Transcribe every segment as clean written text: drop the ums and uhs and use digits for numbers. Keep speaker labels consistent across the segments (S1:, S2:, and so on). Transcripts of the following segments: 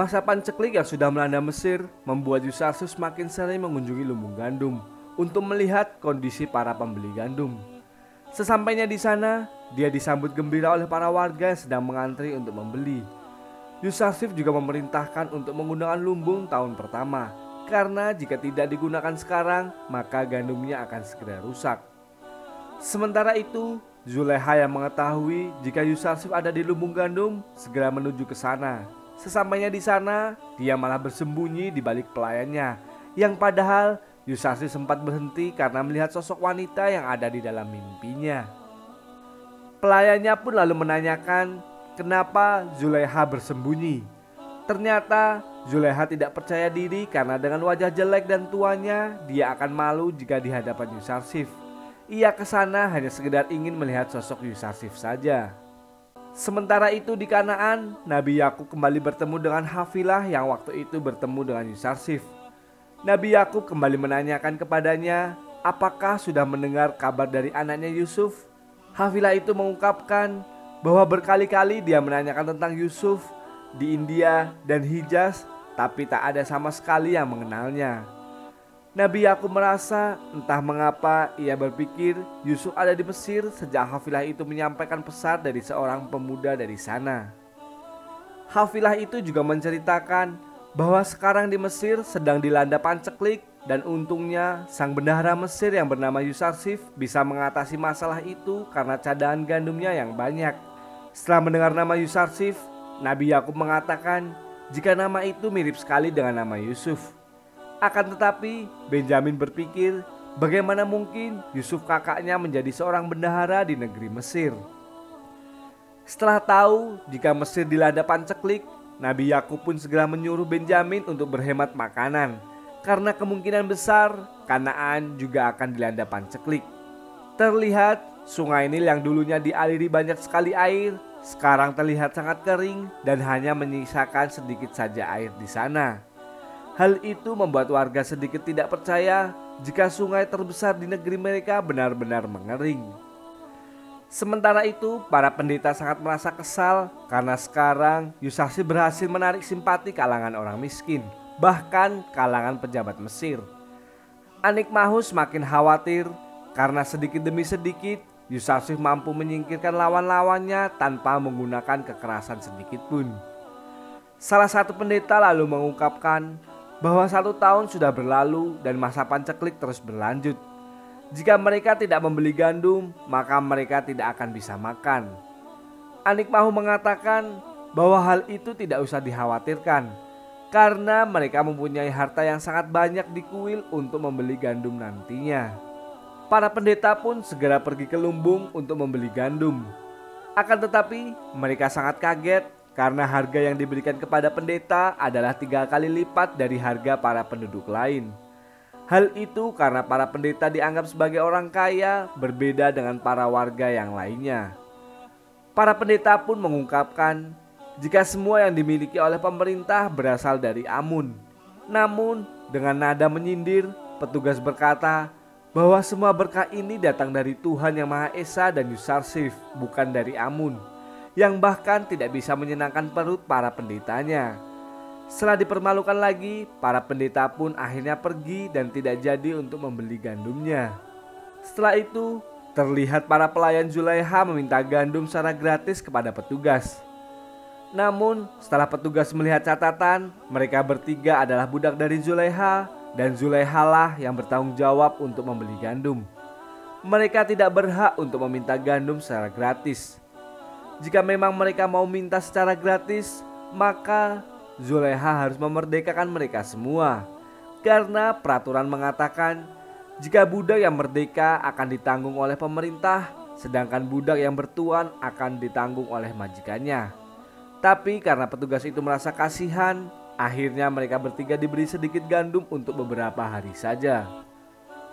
S1: Masa panceklik yang sudah melanda Mesir membuat Yusasus makin sering mengunjungi lumbung gandum untuk melihat kondisi para pembeli gandum. Sesampainya di sana, dia disambut gembira oleh para warga yang sedang mengantri untuk membeli. Yusarsif juga memerintahkan untuk menggunakan lumbung tahun pertama, karena jika tidak digunakan sekarang, maka gandumnya akan segera rusak. Sementara itu, Zulekha yang mengetahui jika Yusarsif ada di lumbung gandum segera menuju ke sana. Sesampainya di sana, dia malah bersembunyi di balik pelayannya, yang padahal Yusarsif sempat berhenti karena melihat sosok wanita yang ada di dalam mimpinya. Pelayannya pun lalu menanyakan kenapa Zulekha bersembunyi. Ternyata Zulekha tidak percaya diri karena dengan wajah jelek dan tuanya, dia akan malu jika di hadapan Yusarsif. Ia ke sana hanya sekedar ingin melihat sosok Yusarsif saja. Sementara itu di Kanaan, Nabi Yakub kembali bertemu dengan Hafilah yang waktu itu bertemu dengan Yusarsif. Nabi Yakub kembali menanyakan kepadanya, apakah sudah mendengar kabar dari anaknya Yusuf? Hafilah itu mengungkapkan bahwa berkali-kali dia menanyakan tentang Yusuf di India dan Hijaz, tapi tak ada sama sekali yang mengenalnya. Nabi Yakub merasa entah mengapa ia berpikir Yusuf ada di Mesir sejak Hafilah itu menyampaikan pesan dari seorang pemuda dari sana. Hafilah itu juga menceritakan bahwa sekarang di Mesir sedang dilanda panceklik dan untungnya sang bendahara Mesir yang bernama Yusarsif bisa mengatasi masalah itu karena cadangan gandumnya yang banyak. Setelah mendengar nama Yusarsif, Nabi Yakub mengatakan jika nama itu mirip sekali dengan nama Yusuf. Akan tetapi Benjamin berpikir bagaimana mungkin Yusuf kakaknya menjadi seorang bendahara di negeri Mesir. Setelah tahu jika Mesir dilanda panceklik, Nabi Yakub pun segera menyuruh Benjamin untuk berhemat makanan karena kemungkinan besar Kanaan juga akan dilanda panceklik. Terlihat sungai Nil yang dulunya dialiri banyak sekali air sekarang terlihat sangat kering dan hanya menyisakan sedikit saja air di sana. Hal itu membuat warga sedikit tidak percaya jika sungai terbesar di negeri mereka benar-benar mengering. Sementara itu, para pendeta sangat merasa kesal karena sekarang Yusarsif berhasil menarik simpati kalangan orang miskin, bahkan kalangan pejabat Mesir. Anikmahus makin khawatir karena sedikit demi sedikit Yusarsif mampu menyingkirkan lawan-lawannya tanpa menggunakan kekerasan sedikit pun. Salah satu pendeta lalu mengungkapkan bahwa 1 tahun sudah berlalu dan masa panceklik terus berlanjut. Jika mereka tidak membeli gandum, maka mereka tidak akan bisa makan. Anikmahu mengatakan bahwa hal itu tidak usah dikhawatirkan, karena mereka mempunyai harta yang sangat banyak di kuil untuk membeli gandum nantinya. Para pendeta pun segera pergi ke lumbung untuk membeli gandum. Akan tetapi mereka sangat kaget karena harga yang diberikan kepada pendeta adalah 3 kali lipat dari harga para penduduk lain. Hal itu karena para pendeta dianggap sebagai orang kaya berbeda dengan para warga yang lainnya. Para pendeta pun mengungkapkan jika semua yang dimiliki oleh pemerintah berasal dari Amun. Namun dengan nada menyindir, petugas berkata bahwa semua berkah ini datang dari Tuhan Yang Maha Esa dan Yusarsif, bukan dari Amun, yang bahkan tidak bisa menyenangkan perut para pendetanya. Setelah dipermalukan lagi, para pendeta pun akhirnya pergi dan tidak jadi untuk membeli gandumnya. Setelah itu, terlihat para pelayan Zulekha meminta gandum secara gratis kepada petugas. Namun, setelah petugas melihat catatan, mereka bertiga adalah budak dari Zulekha dan Zulekha lah yang bertanggung jawab untuk membeli gandum. Mereka tidak berhak untuk meminta gandum secara gratis. Jika memang mereka mau minta secara gratis, maka Zulekha harus memerdekakan mereka semua. Karena peraturan mengatakan jika budak yang merdeka akan ditanggung oleh pemerintah, sedangkan budak yang bertuan akan ditanggung oleh majikannya. Tapi karena petugas itu merasa kasihan, akhirnya mereka bertiga diberi sedikit gandum untuk beberapa hari saja.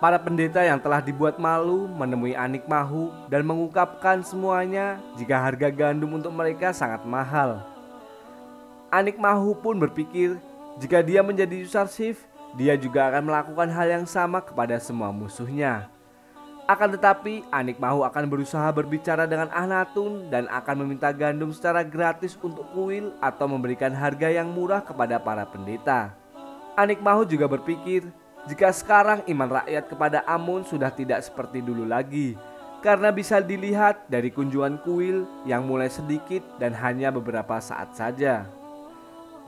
S1: Para pendeta yang telah dibuat malu menemui Anikmahu dan mengungkapkan semuanya jika harga gandum untuk mereka sangat mahal. Anikmahu pun berpikir jika dia menjadi Yusarsif, dia juga akan melakukan hal yang sama kepada semua musuhnya. Akan tetapi Anik Mahu akan berusaha berbicara dengan Akhenaten dan akan meminta gandum secara gratis untuk kuil atau memberikan harga yang murah kepada para pendeta. Anik Mahu juga berpikir jika sekarang iman rakyat kepada Amun sudah tidak seperti dulu lagi, karena bisa dilihat dari kunjungan kuil yang mulai sedikit dan hanya beberapa saat saja.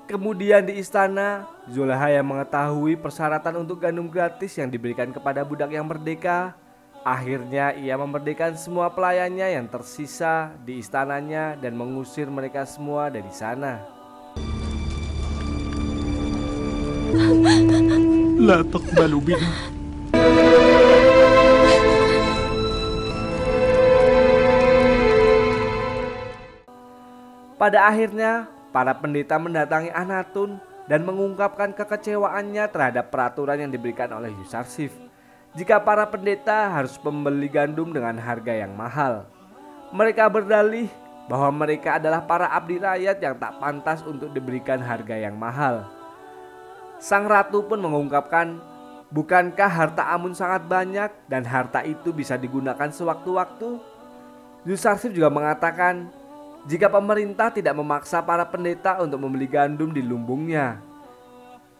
S1: Kemudian di istana, Zulaiha yang mengetahui persyaratan untuk gandum gratis yang diberikan kepada budak yang merdeka, akhirnya ia memerdekakan semua pelayannya yang tersisa di istananya dan mengusir mereka semua dari sana.
S2: لا تقبل بنا.
S1: Pada akhirnya, para pendeta mendatangi Akhenaten dan mengungkapkan kekecewaannya terhadap peraturan yang diberikan oleh Yusarsif. Jika para pendeta harus membeli gandum dengan harga yang mahal. Mereka berdalih bahwa mereka adalah para abdi rakyat yang tak pantas untuk diberikan harga yang mahal. Sang ratu pun mengungkapkan, bukankah harta Amun sangat banyak dan harta itu bisa digunakan sewaktu-waktu? Yusarsif juga mengatakan, jika pemerintah tidak memaksa para pendeta untuk membeli gandum di lumbungnya,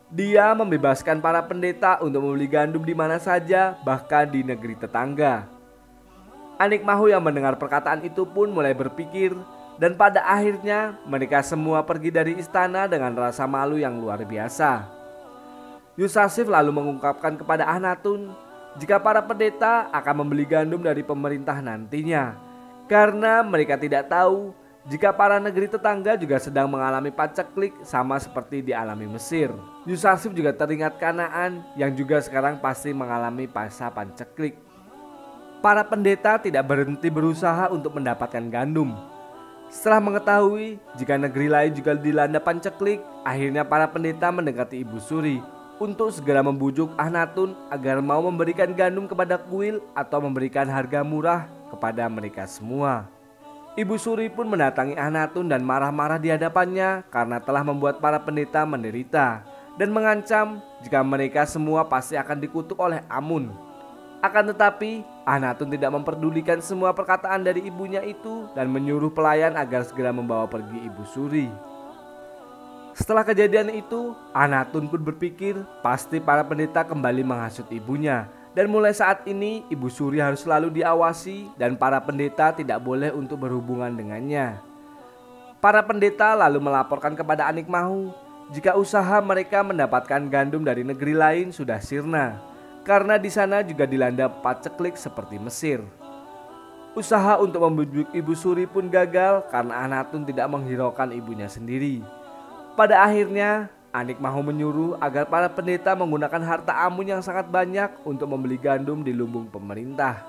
S1: dia membebaskan para pendeta untuk membeli gandum di mana saja, bahkan di negeri tetangga. Anik Mahu yang mendengar perkataan itu pun mulai berpikir, dan pada akhirnya mereka semua pergi dari istana dengan rasa malu yang luar biasa. Yusarsif lalu mengungkapkan kepada Akhenaten jika para pendeta akan membeli gandum dari pemerintah nantinya, karena mereka tidak tahu jika para negeri tetangga juga sedang mengalami paceklik sama seperti dialami Mesir. Yusarsif juga teringat Kanaan yang juga sekarang pasti mengalami masa paceklik. Para pendeta tidak berhenti berusaha untuk mendapatkan gandum. Setelah mengetahui jika negeri lain juga dilanda paceklik, akhirnya para pendeta mendekati Ibu Suri untuk segera membujuk Akhenaten agar mau memberikan gandum kepada kuil atau memberikan harga murah kepada mereka semua. Ibu Suri pun mendatangi Akhenaten dan marah-marah di hadapannya karena telah membuat para pendeta menderita dan mengancam jika mereka semua pasti akan dikutuk oleh Amun. Akan tetapi Akhenaten tidak memperdulikan semua perkataan dari ibunya itu dan menyuruh pelayan agar segera membawa pergi Ibu Suri. Setelah kejadian itu, Akhenaten pun berpikir pasti para pendeta kembali menghasut ibunya. Dan mulai saat ini Ibu Suri harus selalu diawasi dan para pendeta tidak boleh untuk berhubungan dengannya. Para pendeta lalu melaporkan kepada Anik Mahu jika usaha mereka mendapatkan gandum dari negeri lain sudah sirna, karena di sana juga dilanda paceklik seperti Mesir. Usaha untuk membujuk Ibu Suri pun gagal karena Akhenaten tidak menghiraukan ibunya sendiri. Pada akhirnya Anik Mahu menyuruh agar para pendeta menggunakan harta Amun yang sangat banyak untuk membeli gandum di lumbung pemerintah.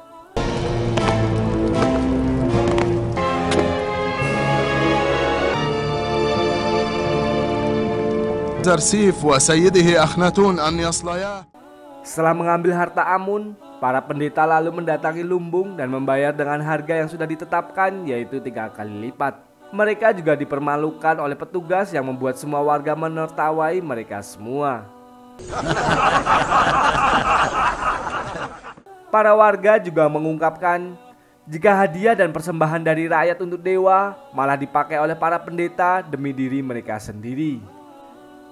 S2: ترسيف وسيده أخناتون أن يصليا.
S1: Setelah mengambil harta Amun, para pendeta lalu mendatangi lumbung dan membayar dengan harga yang sudah ditetapkan, yaitu 3 kali lipat. Mereka juga dipermalukan oleh petugas yang membuat semua warga menertawai mereka semua. Para warga juga mengungkapkan jika hadiah dan persembahan dari rakyat untuk dewa malah dipakai oleh para pendeta demi diri mereka sendiri.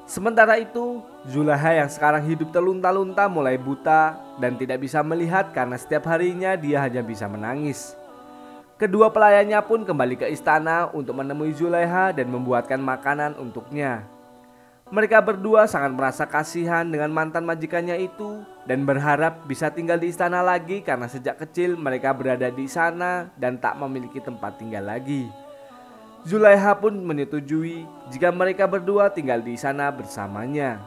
S1: Sementara itu, Zulaiha yang sekarang hidup terlunta-lunta mulai buta dan tidak bisa melihat karena setiap harinya dia hanya bisa menangis. Kedua pelayannya pun kembali ke istana untuk menemui Zulaiha dan membuatkan makanan untuknya. Mereka berdua sangat merasa kasihan dengan mantan majikannya itu dan berharap bisa tinggal di istana lagi karena sejak kecil mereka berada di sana dan tak memiliki tempat tinggal lagi. Zulaiha pun menyetujui jika mereka berdua tinggal di sana bersamanya.